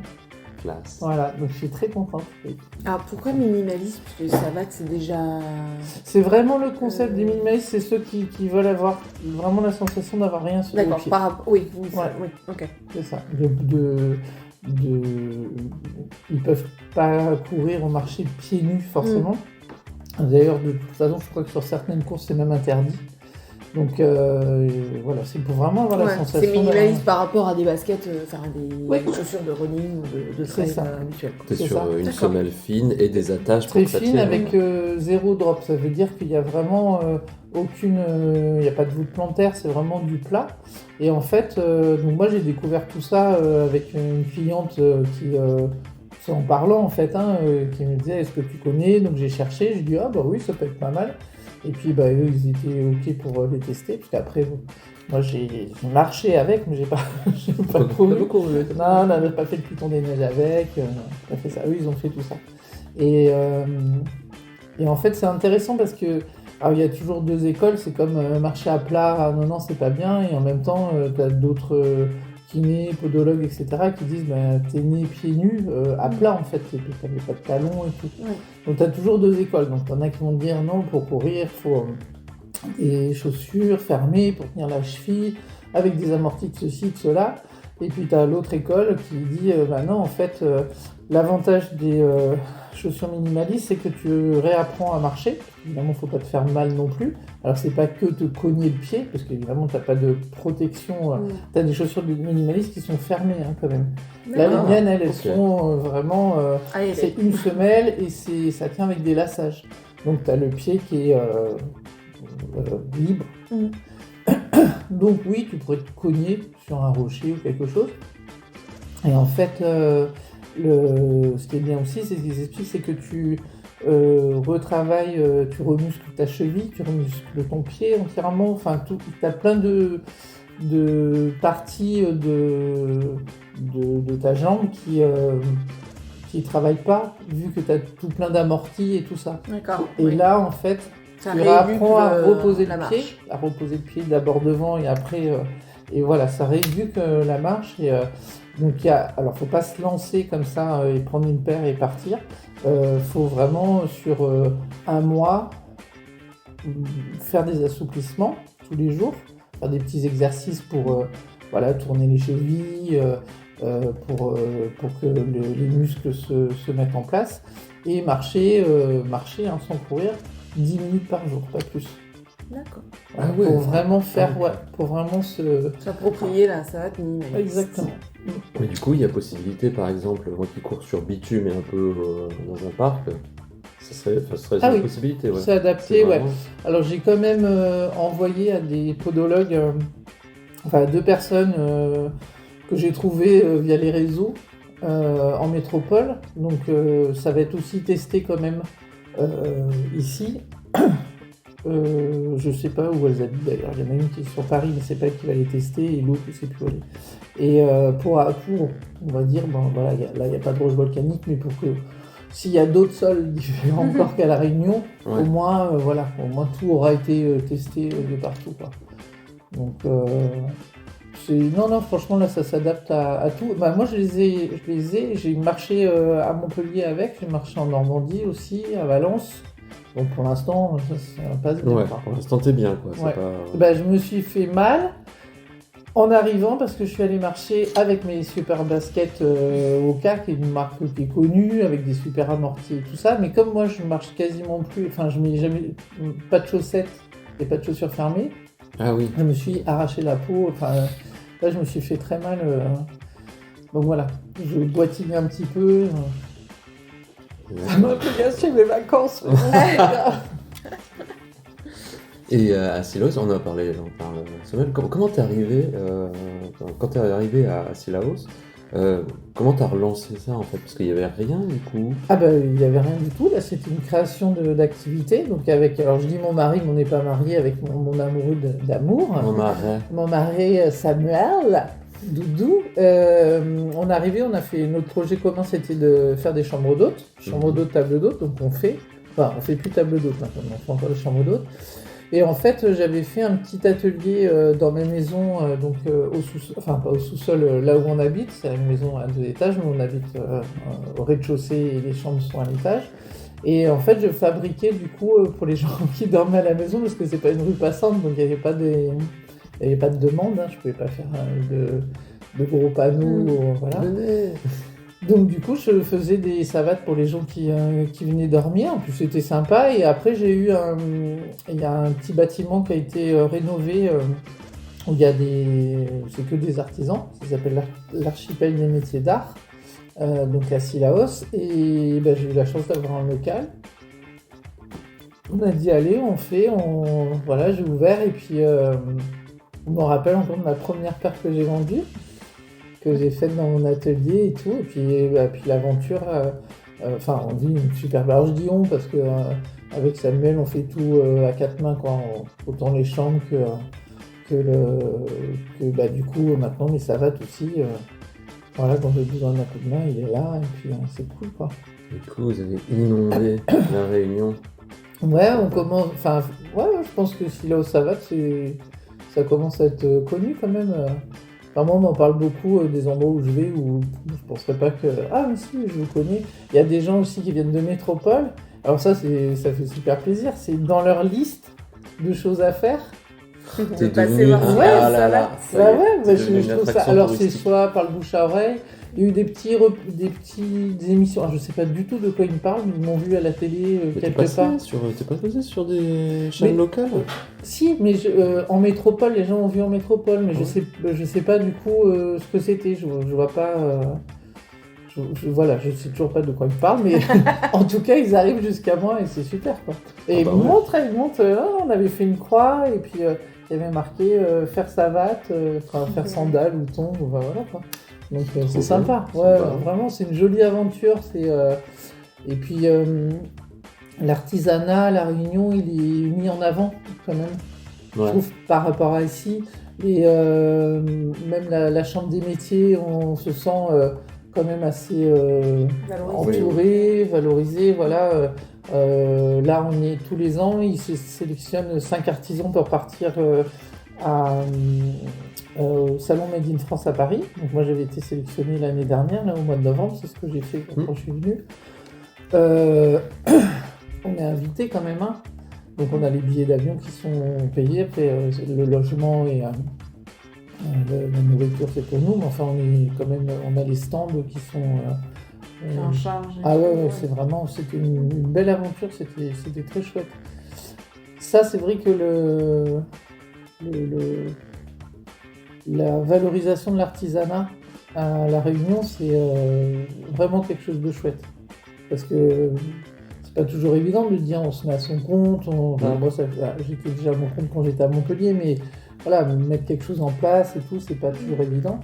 Classe. Voilà, donc je suis très contente. Alors pourquoi minimaliste? Parce que les savates, c'est déjà... C'est vraiment le concept des minimalistes, c'est ceux qui veulent avoir vraiment la sensation d'avoir rien sur les pieds. Oui, Ouais. oui, ok. C'est ça. ils peuvent pas courir au marché pieds nus forcément. D'ailleurs, de toute façon, je crois que sur certaines courses, c'est même interdit. Donc voilà, c'est pour vraiment avoir la sensation. C'est minimaliste par rapport à des baskets, des chaussures de running ou de trail habituelles. T'es sur ça. une semelle fine et des attaches très pour fine avec zéro drop. Ça veut dire qu'il y a vraiment il n'y a pas de voûte plantaire, c'est vraiment du plat. Et en fait, donc moi j'ai découvert tout ça avec une cliente qui, c'est en parlant en fait, qui me disait est-ce que tu connais? Donc j'ai cherché, j'ai dit ah bah oui, ça peut être pas mal. Et puis eux ils étaient ok pour les tester, parce qu'après moi j'ai marché avec, mais j'ai pas couru. Non, on n'a pas fait le Python des neiges avec, on a fait ça. Eux ils ont fait tout ça. Et en fait c'est intéressant parce que alors, il y a toujours deux écoles, c'est comme marcher à plat, non c'est pas bien, et en même temps tu as d'autres kinés, podologues, etc. qui disent t'es né pieds nus à plat en fait, t'avais pas de talons et tout. Ouais. Donc t'as toujours deux écoles, donc t'en as qui vont te dire non, pour courir, il faut des chaussures fermées pour tenir la cheville, avec des amortis de ceci, de cela. Et puis t'as l'autre école qui dit non en fait l'avantage des chaussures minimalistes c'est que tu réapprends à marcher. Évidemment faut pas te faire mal non plus. Alors c'est pas que te cogner le pied parce qu'évidemment t'as pas de protection. T'as des chaussures minimalistes qui sont fermées quand même. Là les miennes elles sont vraiment c'est une semelle et ça tient avec des lassages. Donc t'as le pied qui est libre. Donc oui, tu pourrais te cogner sur un rocher ou quelque chose. Et en fait, ce qui est bien aussi, c'est ce qu'ils expliquent, c'est que tu retravailles, tu remuscles ta cheville, tu remuscles ton pied entièrement. Enfin, tu as plein de parties de ta jambe qui travaillent pas, vu que tu as tout plein d'amortis et tout ça. D'accord. Et là, en fait, tu apprends à reposer le pied d'abord devant et après et voilà, ça rééduque la marche et donc alors faut pas se lancer comme ça et prendre une paire et partir. Faut vraiment sur un mois faire des assouplissements tous les jours, faire des petits exercices pour tourner les chevilles pour que les muscles se mettent en place et marcher sans courir 10 minutes par jour, pas plus. D'accord. Pour vraiment faire, pour vraiment s'approprier la savate minimaliste. Exactement. Mais du coup, il y a possibilité, par exemple, moi qui cours sur bitume et un peu dans un parc, ça serait une possibilité. Ouais. C'est adapté, vraiment... ouais. Alors j'ai quand même envoyé à des podologues, à 2 personnes que j'ai trouvées via les réseaux en métropole. Donc ça va être aussi testé quand même ici. Je sais pas où elles habitent d'ailleurs, il y en a une qui est sur Paris mais c'est pas elle qui va les tester et l'autre je sais plus où elle est. Et pour on va dire, là il n'y a pas de roche volcanique, mais pour que s'il y a d'autres sols différents encore qu'à La Réunion, au moins tout aura été testé de partout quoi. Donc non franchement là ça s'adapte à tout. Moi j'ai marché à Montpellier avec, j'ai marché en Normandie aussi, à Valence. Donc pour l'instant, ça passe bien. Ouais, pour l'instant, t'es bien, quoi. Ouais. C'est pas... je me suis fait mal en arrivant parce que je suis allé marcher avec mes super baskets Oka, qui est une marque qui est connue, avec des super amortis et tout ça. Mais comme moi, je marche quasiment plus, je mets jamais pas de chaussettes et pas de chaussures fermées. Ah oui. Je me suis arraché la peau. Là, je me suis fait très mal. Donc voilà, je boitine un petit peu. Ça m'a un peu gâché mes vacances. Et à Sillaos, on en parle semaine. Comment t'es arrivé quand t'es arrivé à Sillaos, comment t'as relancé ça en fait? Parce qu'il y avait rien du coup. Il y avait rien du tout. Là, c'était une création d'activité. Donc alors je dis mon mari, mais on n'est pas marié, avec mon amoureux d'amour. Mon mari Samuel. Doudou, on est arrivé, on a fait notre projet commun, c'était de faire des chambres d'hôtes, table d'hôtes, donc on fait plus table d'hôtes maintenant, on fait encore des chambres d'hôtes. Et en fait, j'avais fait un petit atelier dans ma maison, pas au sous-sol, là où on habite, c'est une maison à 2 étages, mais on habite au rez-de-chaussée et les chambres sont à l'étage. Et en fait, je fabriquais du coup pour les gens qui dormaient à la maison, parce que c'est pas une rue passante, donc il n'y avait pas de demande, je pouvais pas faire de gros panneaux, voilà. Venez. Donc du coup, je faisais des savates pour les gens qui venaient dormir. En plus, c'était sympa. Et après, il y a un petit bâtiment qui a été rénové où il y a c'est que des artisans. Ça s'appelle l'Archipel des métiers d'art, donc à Sillaos. Et j'ai eu la chance d'avoir un local. On a dit allez, voilà, j'ai ouvert et puis je me rappelle encore de ma première paire que j'ai vendue, que j'ai faite dans mon atelier et tout, et puis l'aventure, on dit une super. Alors je dis on parce que avec Samuel on fait tout à quatre mains, quoi, autant les chambres que du coup maintenant mes savates aussi. Voilà, quand j'ai besoin d'un coup de main, il est là, et puis c'est cool, quoi. Du coup, vous avez inondé la Réunion. Ouais, on commence. Enfin, ouais, je pense que Sillaos Savate, ça commence à être connu quand même. Enfin, moi, on m'en parle beaucoup des endroits où je vais, où je penserais pas que. Ah, mais si, je vous connais. Il y a des gens aussi qui viennent de métropole. Alors, ça fait super plaisir. C'est dans leur liste de choses à faire. T'es passer devenu... voir Ouais, Ah là là, ça y est, c'est devenu je une trouve ça. attraction Alors, c'est touristique. soit par le bouche à oreille. Il y a eu des petites émissions. Alors, je sais pas du tout de quoi ils me parlent, mais ils m'ont vu à la télé Mais quelque part. t'es pas passé sur des chaînes Mais- locales? Si, mais en métropole, les gens ont vu en métropole, mais Ouais. je sais pas du coup ce que c'était. Je vois pas. Voilà, je sais toujours pas de quoi ils parlent, mais en tout cas, ils arrivent jusqu'à moi et c'est super, quoi. Et Ah ils bah me ouais. montrent, on avait fait une croix et puis il y avait marqué faire savate, faire sandales ou tongs, voilà, quoi. Donc c'est bien, sympa. Ouais, sympa. vraiment, c'est une jolie aventure. Et puis l'artisanat à La Réunion, il est mis en avant quand même. Je Ouais. trouve par rapport à ici. Et même la chambre des métiers, on se sent quand même assez entouré, valorisé. Voilà. Là, on est tous les ans, ils sélectionnent 5 artisans pour partir au Salon Made in France à Paris. Donc moi, j'avais été sélectionnée l'année dernière, là, au mois de novembre. C'est ce que j'ai fait quand je suis venue. On est invité quand même, hein. Donc on a les billets d'avion qui sont payés, après le logement et la nourriture c'est pour nous, mais enfin on a les stands qui sont en charge. ah ouais, c'était une belle aventure, c'était très chouette. Ça, c'est vrai que la valorisation de l'artisanat à La Réunion, c'est vraiment quelque chose de chouette. Parce que c'est pas toujours évident de le dire, on se met à son compte. Moi, j'étais déjà à mon compte quand j'étais à Montpellier, mais voilà, mettre quelque chose en place et tout, c'est pas toujours évident.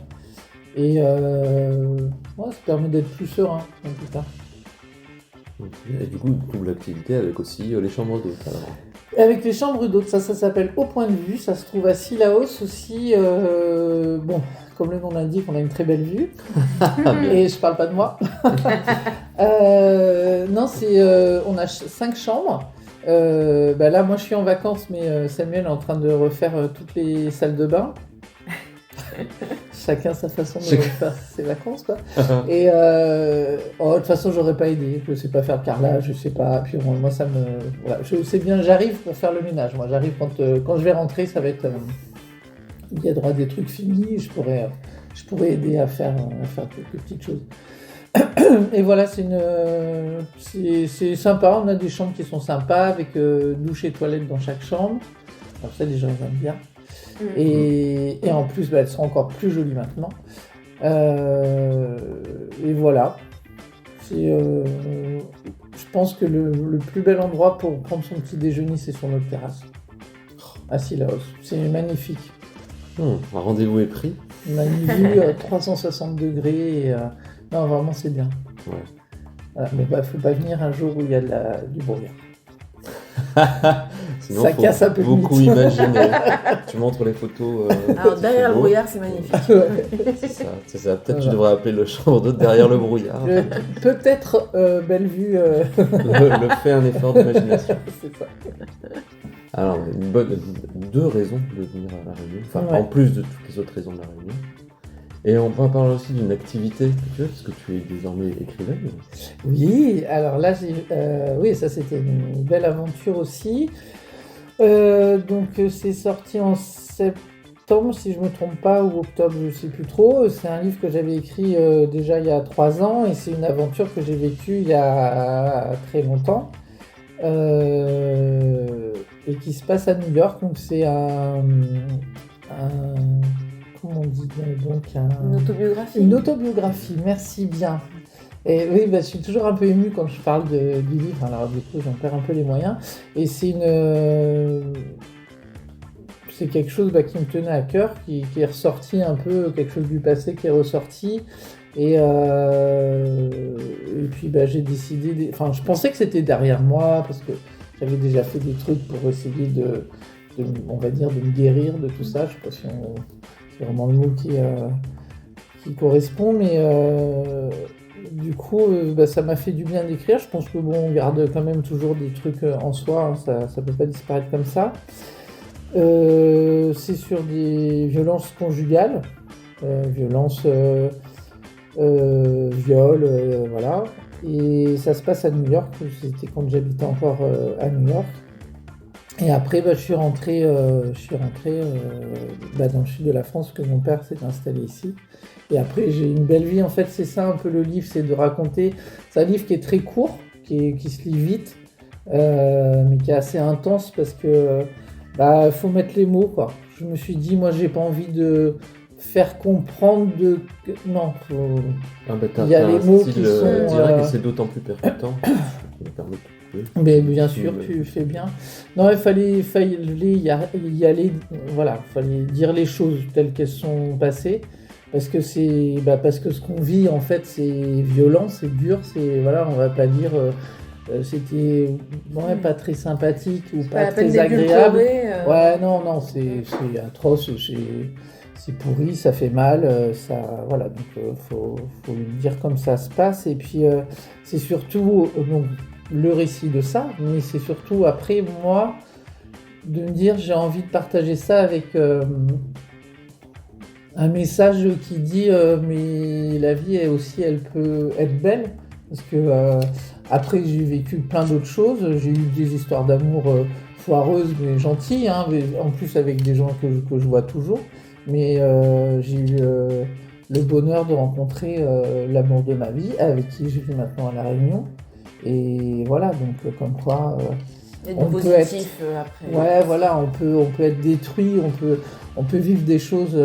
Et ça permet d'être plus serein, en tout cas. Et du coup, double activité avec aussi les chambres d'hôtes. Alors. Avec les chambres d'hôtes, ça s'appelle Au Point de Vue, ça se trouve à Sillaos aussi. Bon, comme le nom l'indique, on a une très belle vue. Et je parle pas de moi. Non, on a 5 chambres. Là, moi, je suis en vacances, mais Samuel est en train de refaire toutes les salles de bain. Chacun sa façon de faire ses vacances, quoi. Et de toute façon, j'aurais pas aidé. Je sais pas faire le carrelage, je sais pas. Puis moi, ça me. Voilà, je sais bien, j'arrive pour faire le ménage. Moi, j'arrive quand je vais rentrer, ça va être. Il y a droit des trucs finis. Je pourrais aider à faire quelques petites choses. Et voilà, c'est sympa. On a des chambres qui sont sympas avec douche et toilette dans chaque chambre. Comme ça, les gens ils aiment bien. Et en plus, elles sont encore plus jolies maintenant. Et voilà. Je pense que le plus bel endroit pour prendre son petit déjeuner, c'est sur notre terrasse. À Sillaos. C'est magnifique. Un rendez-vous est pris. On a une vue 360 degrés. Non, vraiment, c'est bien. Ouais. Voilà, mais faut pas venir un jour où il y a du brouillard. Sinon, Ça faut casse un peu le beaucoup mythe. imaginer. Tu montres les photos. Alors derrière le beau. brouillard, c'est magnifique. C'est ça. Peut-être tu devrais appeler le chambre d'hôtes derrière le brouillard. Peut-être belle vue. Le fait un effort d'imagination. C'est ça. Alors, deux raisons de venir à La Réunion. Enfin, Ouais. en plus de toutes les autres raisons de La Réunion. Et on va parler aussi d'une activité que tu as, parce que tu es désormais écrivaine. Oui, alors là, oui, ça c'était une belle aventure aussi. Donc c'est sorti en septembre septembre, si je me trompe pas, ou octobre, je sais plus trop. C'est un livre que j'avais écrit déjà il y a 3 ans, et c'est une aventure que j'ai vécue il y a très longtemps, et qui se passe à New York. Donc c'est comment on dit donc Une autobiographie. une autobiographie, merci bien. Et oui, je suis toujours un peu émue quand je parle du livre, alors du coup j'en perds un peu les moyens. Et c'est quelque chose qui me tenait à cœur, qui est ressorti un peu, quelque chose du passé qui est ressorti. Et puis j'ai décidé, enfin je pensais que c'était derrière moi, parce que j'avais déjà fait des trucs pour essayer on va dire, de me guérir de tout ça. Je sais pas si c'est vraiment le mot qui correspond, mais du coup ça m'a fait du bien d'écrire. Je pense que on garde quand même toujours des trucs en soi, hein, ça peut pas disparaître comme ça. C'est sur des violences conjugales, violences, viol, voilà. Et ça se passe à New York. C'était quand j'habitais encore à New York. Et après, je suis rentré dans le sud de la France, parce que mon père s'est installé ici. Et après, j'ai une belle vie. En fait, c'est ça un peu le livre, c'est de raconter. C'est un livre qui est très court, qui se lit vite, mais qui est assez intense, parce que faut mettre les mots, quoi. Je me suis dit, moi, j'ai pas envie de faire comprendre non, il y a les mots qui sont direct, et c'est d'autant plus percutant. Ça me permet de... Mais bien sûr, tu fais bien. Non, il fallait y aller, voilà, il fallait dire les choses telles qu'elles sont passées, parce que parce que ce qu'on vit, en fait, c'est violent, c'est dur, voilà, on va pas dire c'était pas très sympathique ou pas très agréable. Ouais, non, c'est atroce, c'est pourri, ça fait mal, voilà, donc faut le dire comme ça se passe. Et puis c'est surtout donc le récit de ça, mais c'est surtout après moi de me dire, j'ai envie de partager ça avec un message qui dit mais la vie elle peut être belle, parce que après j'ai vécu plein d'autres choses, j'ai eu des histoires d'amour foireuses mais gentilles, hein, mais en plus avec des gens que je vois toujours, mais j'ai eu le bonheur de rencontrer l'amour de ma vie, avec qui je vis maintenant à La Réunion. Et voilà, donc comme quoi on peut être après. Ouais, voilà, on peut être détruit, on peut vivre des choses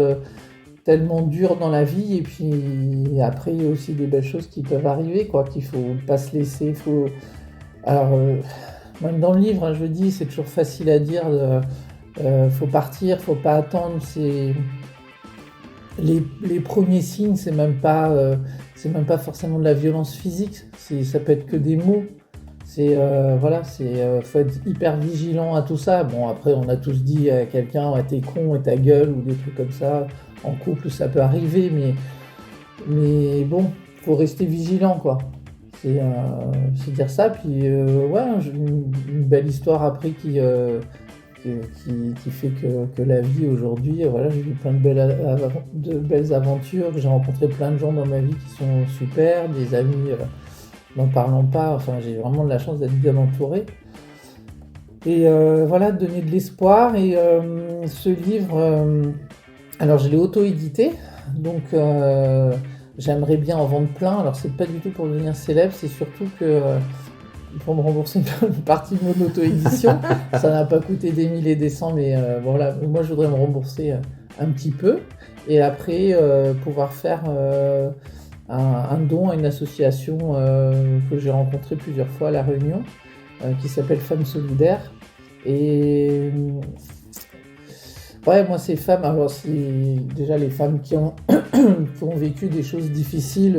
tellement dures dans la vie, et puis après il y a aussi des belles choses qui peuvent arriver, quoi, qu'il faut pas se laisser. Alors même dans le livre, hein, je dis, c'est toujours facile à dire, faut partir, faut pas attendre. C'est les premiers signes, c'est même pas forcément de la violence physique, ça peut être que des mots. Faut être hyper vigilant à tout ça. Bon, après, on a tous dit à quelqu'un, t'es con et ta gueule, ou des trucs comme ça. En couple, ça peut arriver, mais bon, faut rester vigilant, quoi. C'est dire ça. Puis une belle histoire après qui fait que la vie aujourd'hui, voilà, j'ai eu plein de belles aventures, j'ai rencontré plein de gens dans ma vie qui sont super, des amis, n'en parlons pas, enfin j'ai vraiment de la chance d'être bien entouré. Et voilà, donner de l'espoir. Et ce livre, alors je l'ai auto-édité, donc j'aimerais bien en vendre plein. Alors c'est pas du tout pour devenir célèbre, c'est surtout que pour me rembourser une partie de mon auto-édition. Ça n'a pas coûté des milliers et des cents, mais voilà, moi je voudrais me rembourser un petit peu, et après pouvoir faire un don à une association que j'ai rencontrée plusieurs fois à La Réunion, qui s'appelle Femmes Solidaires. Et ouais, moi ces femmes, alors c'est déjà les femmes qui ont vécu des choses difficiles,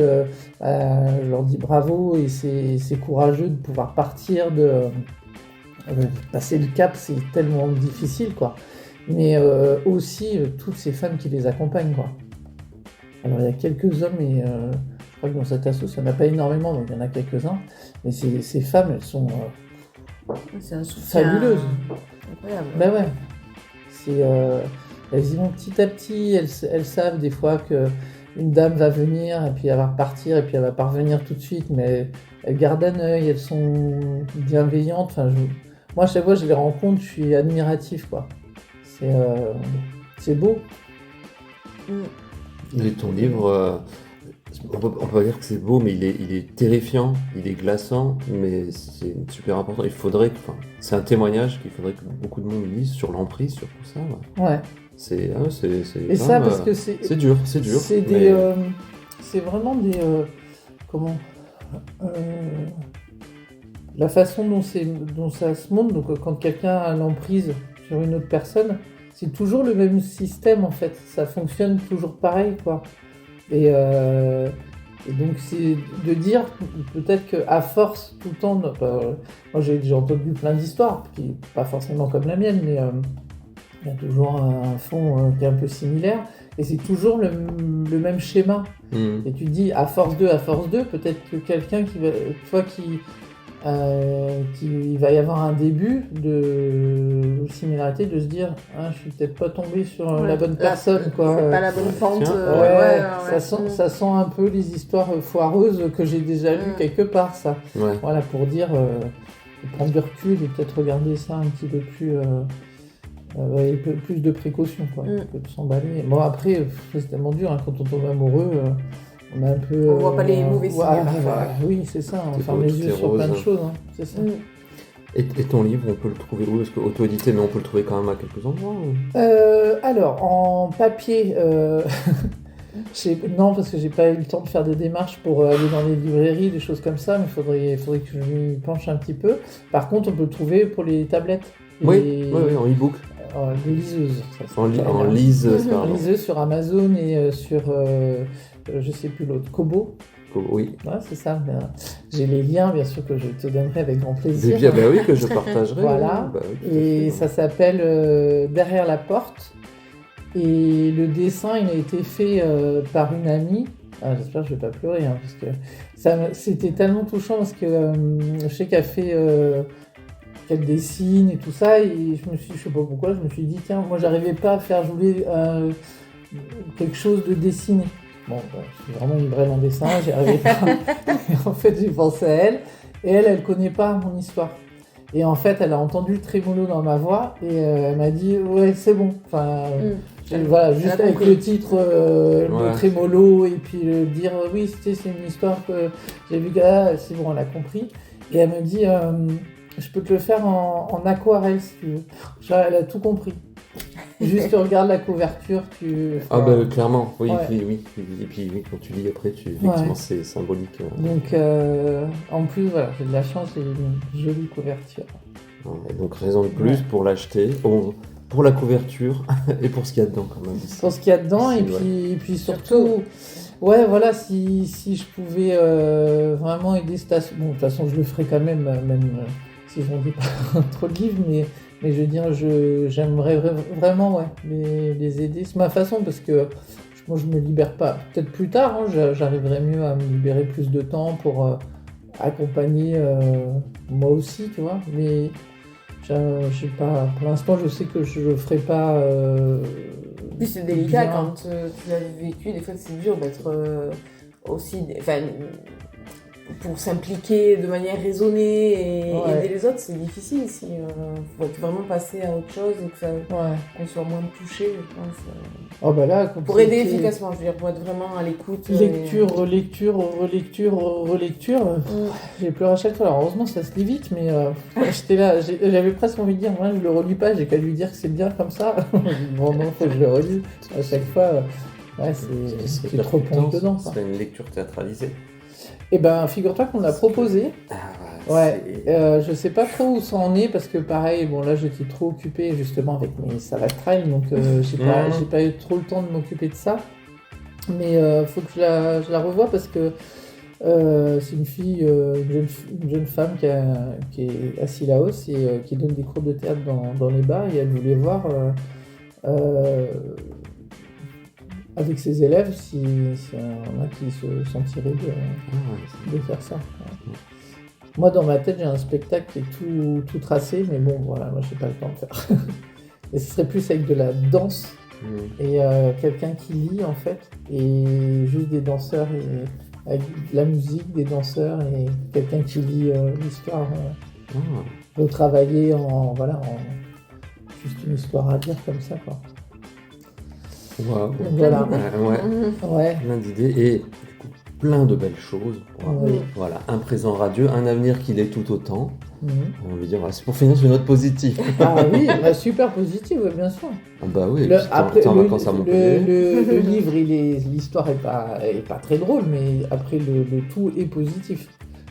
je leur dis bravo, et c'est courageux de pouvoir partir, passer le cap, c'est tellement difficile, quoi. Mais aussi toutes ces femmes qui les accompagnent, quoi. Alors il y a quelques hommes, et je crois que dans cette asso ça n'a pas énormément, donc il y en a quelques-uns, mais ces femmes, elles sont c'est un soutien fabuleuses. Incroyable. Ben ouais. Elles y vont petit à petit, elles savent des fois qu'une dame va venir, et puis elle va repartir, et puis elle va pas revenir tout de suite, mais elles gardent un œil, elles sont bienveillantes. Enfin, moi, à chaque fois que je les rencontre, je suis admiratif, quoi. c'est beau. Et ton livre, on peut pas dire que c'est beau, mais il est terrifiant, il est glaçant, mais c'est super important. C'est un témoignage qu'il faudrait que beaucoup de monde lise sur l'emprise, sur tout ça. Ouais. C'est Et quand ça, même, parce que c'est dur. c'est c'est vraiment des comment la façon dont ça se montre. Donc quand quelqu'un a l'emprise sur une autre personne, c'est toujours le même système en fait. Ça fonctionne toujours pareil quoi. Et donc c'est de dire peut-être qu'à force tout le temps, moi j'ai entendu plein d'histoires qui pas forcément comme la mienne, mais il y a toujours un fond qui est un peu similaire, et c'est toujours le même schéma. Et tu te dis, à force d'eux, peut-être que quelqu'un qui va y avoir un début de similarité, de se dire, je suis peut-être pas tombé sur la bonne personne, quoi. C'est pas la bonne pente. Ça sent un peu les histoires foireuses que j'ai déjà lues quelque part, ça. Ouais. Voilà, pour dire, prendre du recul et peut-être regarder ça un petit peu plus... avec plus de précautions quoi, que de s'emballer. Bon après c'est tellement dur quand on tombe amoureux, on a un peu. On voit pas les mauvais signes parfois. Oui c'est ça, on C'est ferme beau, les tout yeux est sur rose. plein de choses, c'est ça. Et ton livre, on peut le trouver où? Est-ce que auto-édité, mais on peut le trouver quand même à quelques endroits Alors en papier, non parce que j'ai pas eu le temps de faire des démarches pour aller dans les librairies, des choses comme ça, mais il faudrait que je m'y penche un petit peu. Par contre on peut le trouver pour les tablettes. Oui, en e-book. Les liseuses. En liseuse, En pardon. liseuse sur Amazon et sur, je sais plus l'autre, Kobo. Oui. Ouais, c'est ça. J'ai les liens, bien sûr, que je te donnerai avec grand plaisir. Bien, oui, que je partagerai. Voilà. Bah oui, tout à Et fait. ça s'appelle Derrière la porte. Et le dessin, il a été fait par une amie. J'espère que je vais pas pleurer, parce que c'était tellement touchant, parce que je sais qu'elle fait... qu'elle dessine et tout ça, et je sais pas pourquoi, je me suis dit, tiens, moi j'arrivais pas à faire jouer quelque chose de dessiné. Bon, je suis vraiment une vraie en dessin, j'y arrivais pas. Et en fait, j'ai pensé à elle, et elle connaît pas mon histoire. Et en fait, elle a entendu le trémolo dans ma voix, et elle m'a dit, ouais, c'est bon. Enfin, voilà, juste avec le titre, le trémolo, et puis dire, oui, c'est une histoire que j'ai vu, c'est bon, elle a compris. Et elle me dit, je peux te le faire en aquarelle si tu veux. Elle a tout compris. Juste tu regardes la couverture, clairement, oui, Ouais. oui. Et puis quand tu lis après, effectivement, c'est symbolique. Donc en plus, voilà, j'ai de la chance, j'ai une jolie couverture. Et donc raison de plus pour l'acheter, pour la couverture et pour ce qu'il y a dedans quand même. Pour ce qu'il y a dedans, et puis surtout, ouais, voilà, si je pouvais vraiment aider cette... Bon, de toute façon, je le ferai quand même si je n'en dis pas trop de livres, mais je veux dire, j'aimerais vraiment les aider. C'est ma façon, parce que moi, je me libère pas. Peut-être plus tard, j'arriverai mieux à me libérer plus de temps pour accompagner moi aussi, tu vois, mais j'ai pas... Pour l'instant, je sais que je le ferai pas... Puis c'est délicat bien. quand tu l'as vécu, des fois c'est dur d'être aussi... Enfin, pour s'impliquer de manière raisonnée et aider les autres, c'est difficile. Si faut vraiment passer à autre chose et qu'on soit moins touché, je pense. Oh bah là, pour aider efficacement, je veux dire, pour être vraiment à l'écoute. Lecture, relecture. J'ai pleuré à chaque fois. Alors heureusement, ça se lit vite, mais j'étais là, j'avais presque envie de dire, moi je le relis pas, j'ai qu'à lui dire que c'est bien comme ça. Bon, non, faut que je le relise. À chaque fois, tu te replonges dedans. Ce serait une lecture théâtralisée. Eh ben, figure-toi qu'on l'a proposé. Je sais pas trop où ça en est, parce que pareil, bon là j'étais trop occupée justement avec mes salades trail, donc j'ai pas eu trop le temps de m'occuper de ça. Mais faut que je la revoie, parce que c'est une fille, une jeune femme qui est à Sillaos et qui donne des cours de théâtre dans les bars, et elle voulait voir avec ses élèves si y en a qui se sentiraient de faire ça. Ouais. Moi, dans ma tête, j'ai un spectacle qui est tout tracé, mais bon, voilà, moi, j'ai pas le temps de faire. Et ce serait plus avec de la danse et quelqu'un qui lit, en fait, et juste des danseurs, et avec de la musique, des danseurs, et quelqu'un qui lit l'histoire, retravailler en juste une histoire à dire comme ça, quoi. Waouh. Donc, voilà. Ouais, Ouais. plein d'idées et du coup, plein de belles choses. Oui. Voilà, un présent radieux, un avenir qui l'est tout autant. Mhm. On veut dire, voilà, c'est pour finir sur une note positive. Ah oui, bah, super positif, ouais, bien sûr. Ah bah oui, et Le- puis t'es en vacances à Montpellier. le livre, l'histoire est pas très drôle, mais après le tout est positif.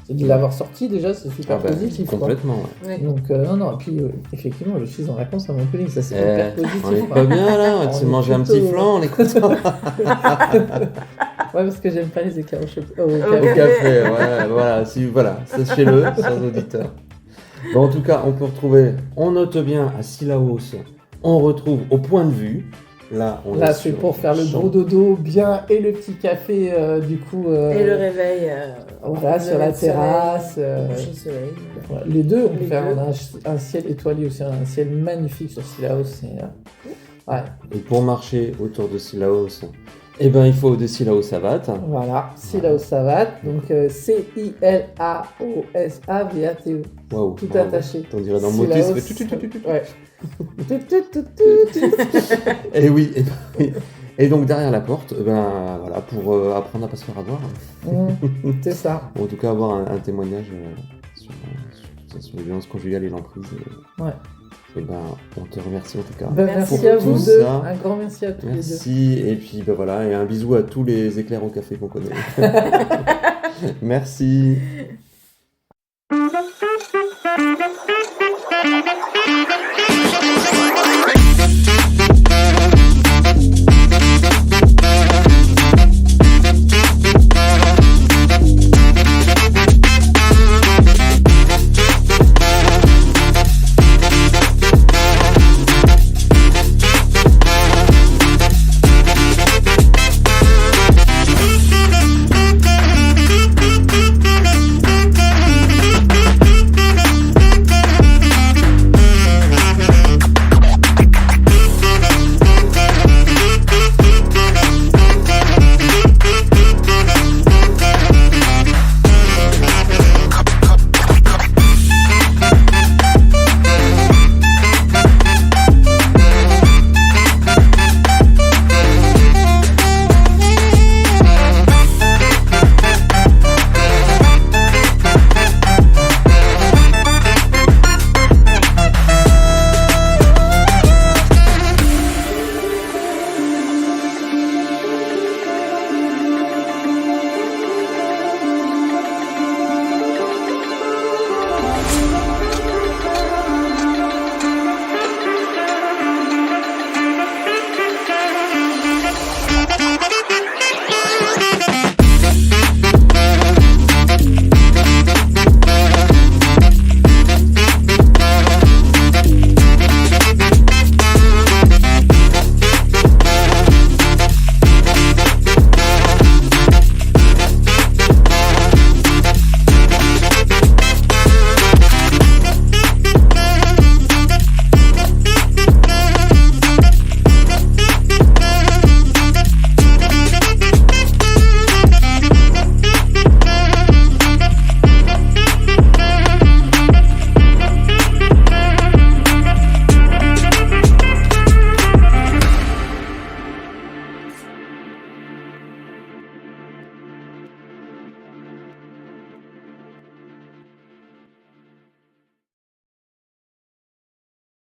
C'est de l'avoir sorti déjà, c'est super Ah bah, positif. quoi. complètement, ouais. Ouais. Donc non, et puis effectivement, je suis en vacances à Montpellier, ça c'est hyper positif. On est quoi. pas bien là, on va se On est manger un petit plutôt- flan, on est content. Ouais, parce que j'aime pas les écarts au Au café, ouais, voilà, sachez-le, chers auditeurs. Bon, en tout cas, on peut retrouver, on note bien à Sillaos, on retrouve au point de vue. Là, on Là, est c'est sur pour faire le champ. gros dodo bien et le petit café, du coup. Et le réveil. Voilà, sur la terrasse. Coucher de soleil. Voilà, les deux, on peut Les faire. deux. On a un ciel étoilé aussi, un ciel magnifique sur Sillaos. Ouais, Et pour marcher autour de Sillaos, eh ben, il faut de Sillaos Savat. voilà, Sillaos Savat. Donc Cilaosavate. Waouh. Tout bravo. attaché. On dirait dans le motus, ça Sillaos- fait tout, tout, tout, tout, tout. Ouais. Tout, tout, tout, tout, tout. Et oui, et donc derrière la porte, ben voilà, pour apprendre à pas se faire avoir. C'est ça. Ou en tout cas avoir un témoignage sur les violences conjugales et l'emprise. Ouais. Et ben, on te remercie en tout cas. Ben, Merci merci à pour vous tout deux. ça. Un grand merci à tous les deux. Merci, et puis ben voilà, et un bisou à tous les éclairs au café qu'on connaît. Merci. Thank you.